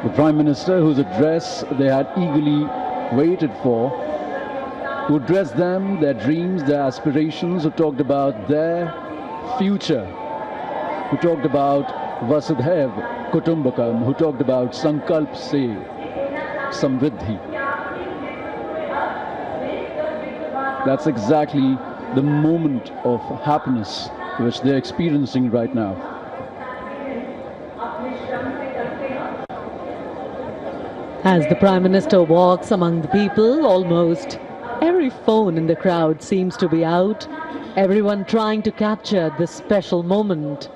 The Prime Minister, whose address they had eagerly waited for, who addressed them, their dreams, their aspirations, who talked about their future, who talked about Vasudhaiv Kutumbakam, who talked about Sankalp Se Samriddhi. That's exactly the moment of happiness which they're experiencing right now. As the Prime Minister walks among the people, almost every phone in the crowd seems to be out, everyone trying to capture this special moment.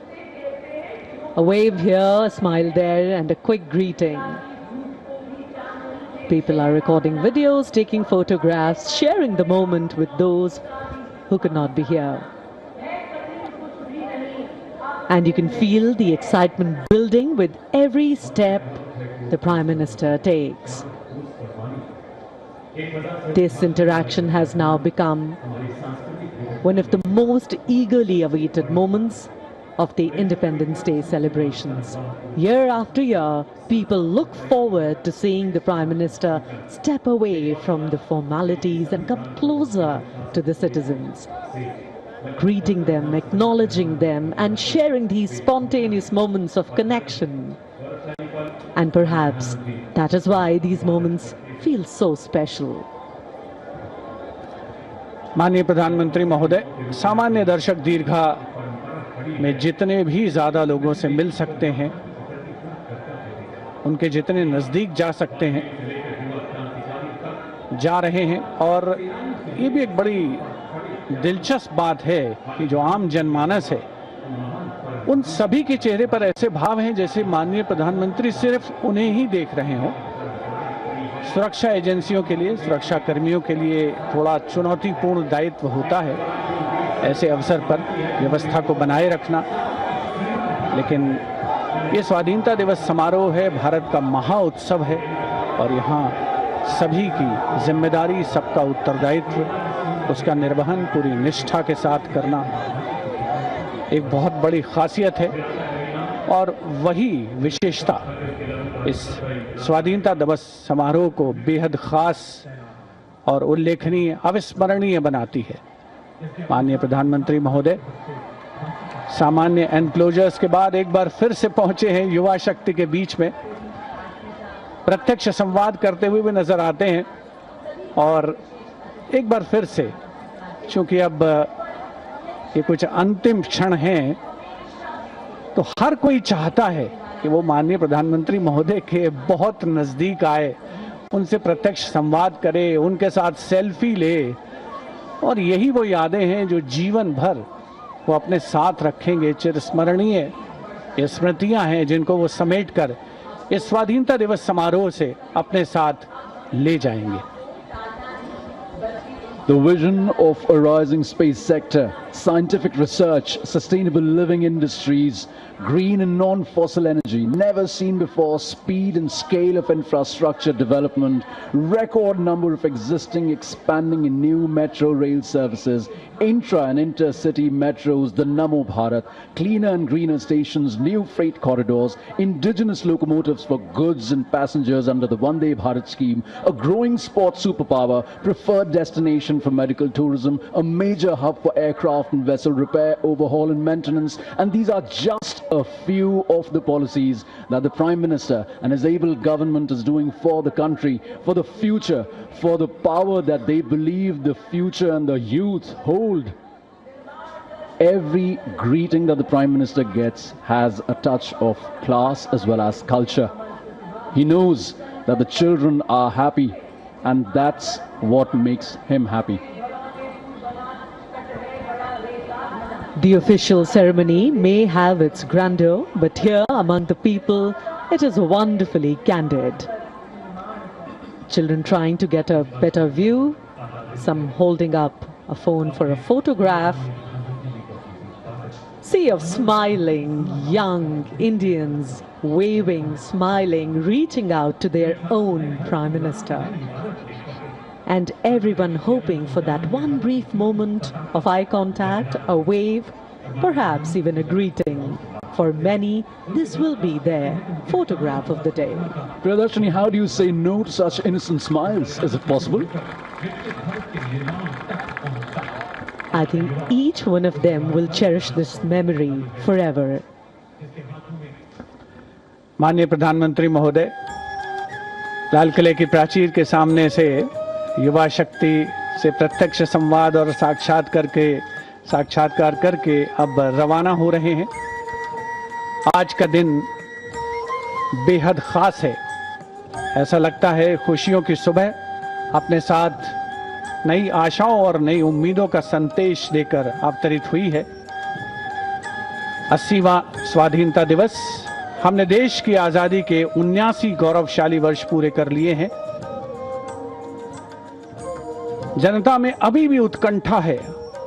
A wave here, a smile there, and a quick greeting. People are recording videos, taking photographs, sharing the moment with those who could not be here. And you can feel the excitement building with every step the Prime Minister takes. This interaction has now become one of the most eagerly awaited moments of the Independence Day celebrations. Year after year, people look forward to seeing the Prime Minister step away from the formalities and come closer to the citizens, greeting them, acknowledging them, and sharing these spontaneous moments of connection. And perhaps that is why these moments feel so special. माननीय प्रधानमंत्री महोदय, सामान्य दर्शक दीर्घा में जितने भी ज़्यादा लोगों से मिल सकते हैं, उनके जितने नज़दीक जा सकते हैं, जा रहे हैं। और ये भी एक बड़ी दिलचस्प बात है कि जो आम जनमानस है, उन सभी के चेहरे पर ऐसे भाव हैं जैसे माननीय प्रधानमंत्री सिर्फ उन्हें ही देख रहे हों। सुरक्षा एजेंसियों के लिए, सुरक्षा कर्मियों के लिए थोड़ा चुनौतीपूर्ण दायित्व होता है ऐसे अवसर पर व्यवस्था को बनाए रखना, लेकिन ये स्वाधीनता दिवस समारोह है, भारत का महा उत्सव है और यहाँ सभी की जिम्मेदारी, सबका उत्तरदायित्व, उसका निर्वहन पूरी निष्ठा के साथ करना एक बहुत बड़ी खासियत है। और वही विशेषता इस स्वाधीनता दिवस समारोह को बेहद खास और उल्लेखनीय, अविस्मरणीय बनाती है। माननीय प्रधानमंत्री महोदय सामान्य एनक्लोजर्स के बाद एक बार फिर से पहुंचे हैं युवा शक्ति के बीच में, प्रत्यक्ष संवाद करते हुए भी नजर आते हैं। और एक बार फिर से, चूंकि अब ये कुछ अंतिम क्षण हैं, तो हर कोई चाहता है कि वो माननीय प्रधानमंत्री महोदय के बहुत नजदीक आए, उनसे प्रत्यक्ष संवाद करे, उनके साथ सेल्फी ले। और यही वो यादें हैं जो जीवन भर वो अपने साथ रखेंगे, चिरस्मरणीय ये स्मृतियां हैं जिनको वो समेट कर इस स्वाधीनता दिवस समारोह से अपने साथ ले जाएंगे। The vision of a rising space sector, scientific research, sustainable living industries, green and non-fossil energy, never seen before, speed and scale of infrastructure development, record number of existing, expanding in new metro rail services, intra and intercity metros, the Namo Bharat, cleaner and greener stations, new freight corridors, indigenous locomotives for goods and passengers under the Vande Bharat scheme, a growing sports superpower, preferred destination for medical tourism, a major hub for aircraft and vessel repair, overhaul and maintenance. And these are just a few of the policies that the Prime Minister and his able government is doing for the country, for the future, for the power that they believe the future and the youth hold. Every greeting that the Prime Minister gets has a touch of class as well as culture. He knows that the children are happy, and that's what makes him happy. The official ceremony may have its grandeur, but here among the people, it is wonderfully candid. Children trying to get a better view, some holding up a phone for a photograph. Sea of smiling young Indians, waving, smiling, reaching out to their own Prime Minister. And everyone hoping for that one brief moment of eye contact, a wave, perhaps even a greeting. For many, this will be their photograph of the day. Priyadarshini, how do you say no to such innocent smiles? Is it possible? I think each one of them will cherish this memory forever. माननीय प्रधानमंत्री महोदय, लाल किले की प्राचीर के सामने से युवा शक्ति से प्रत्यक्ष संवाद और साक्षात्कार करके अब रवाना हो रहे हैं। आज का दिन बेहद खास है। ऐसा लगता है खुशियों की सुबह अपने साथ नई आशाओं और नई उम्मीदों का संदेश देकर अवतरित हुई है। 80वां स्वाधीनता दिवस, हमने देश की आजादी के 79 गौरवशाली वर्ष पूरे कर लिए हैं। जनता में अभी भी उत्कंठा है,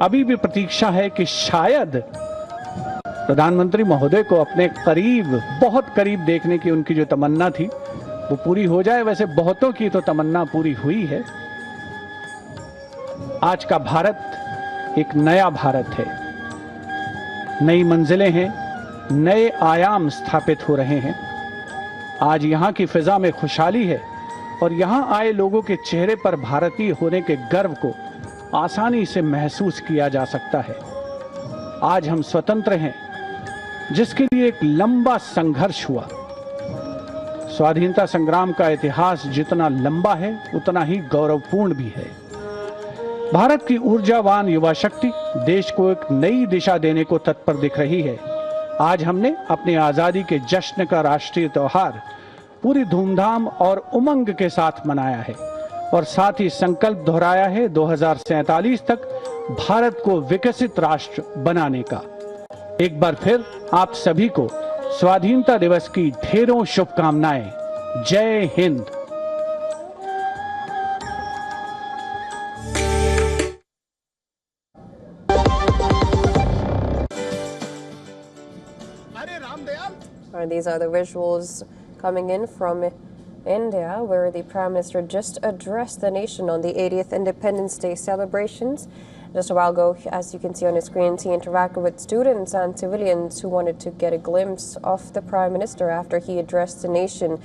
अभी भी प्रतीक्षा है कि शायद प्रधानमंत्री महोदय को अपने करीब, बहुत करीब देखने की उनकी जो तमन्ना थी वो पूरी हो जाए। वैसे बहुतों की तो तमन्ना पूरी हुई है। आज का भारत एक नया भारत है, नई मंजिलें हैं, नए आयाम स्थापित हो रहे हैं। आज यहाँ की फिजा में खुशहाली है और यहाँ आए लोगों के चेहरे पर भारतीय होने के गर्व को आसानी से महसूस किया जा सकता है। आज हम स्वतंत्र हैं, जिसके लिए एक लंबा संघर्ष हुआ। स्वाधीनता संग्राम का इतिहास जितना लंबा है उतना ही गौरवपूर्ण भी है। भारत की ऊर्जावान युवा शक्ति देश को एक नई दिशा देने को तत्पर दिख रही है। आज हमने अपनी आजादी के जश्न का राष्ट्रीय त्योहार पूरी धूमधाम और उमंग के साथ मनाया है और साथ ही संकल्प दोहराया है 2047 तक भारत को विकसित राष्ट्र बनाने का। एक बार फिर आप सभी को स्वाधीनता दिवस की ढेरों शुभकामनाएं। जय Hind. These are the visuals coming in from India, where the Prime Minister just addressed the nation on the 80th Independence Day celebrations. Just a while ago, as you can see on the screen, he interacted with students and civilians who wanted to get a glimpse of the Prime Minister after he addressed the nation.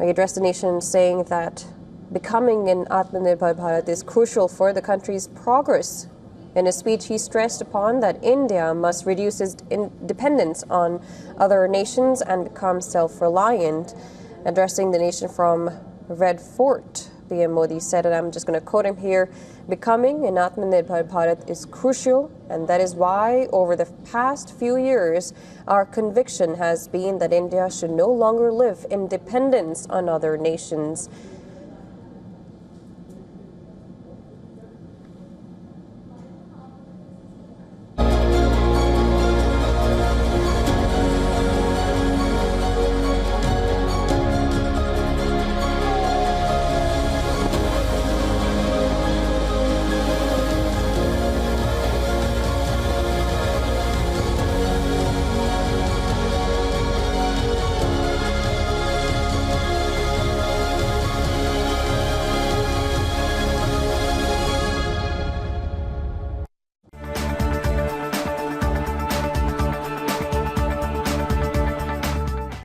He addressed the nation saying that becoming an Atmanirbhar Bharat is crucial for the country's progress. In his speech, he stressed upon that India must reduce its dependence on other nations and become self-reliant. Addressing the nation from Red Fort, PM Modi said, and I'm just going to quote him here, becoming an Atmanirbhar Bharat is crucial, and that is why over the past few years, our conviction has been that India should no longer live in dependence on other nations.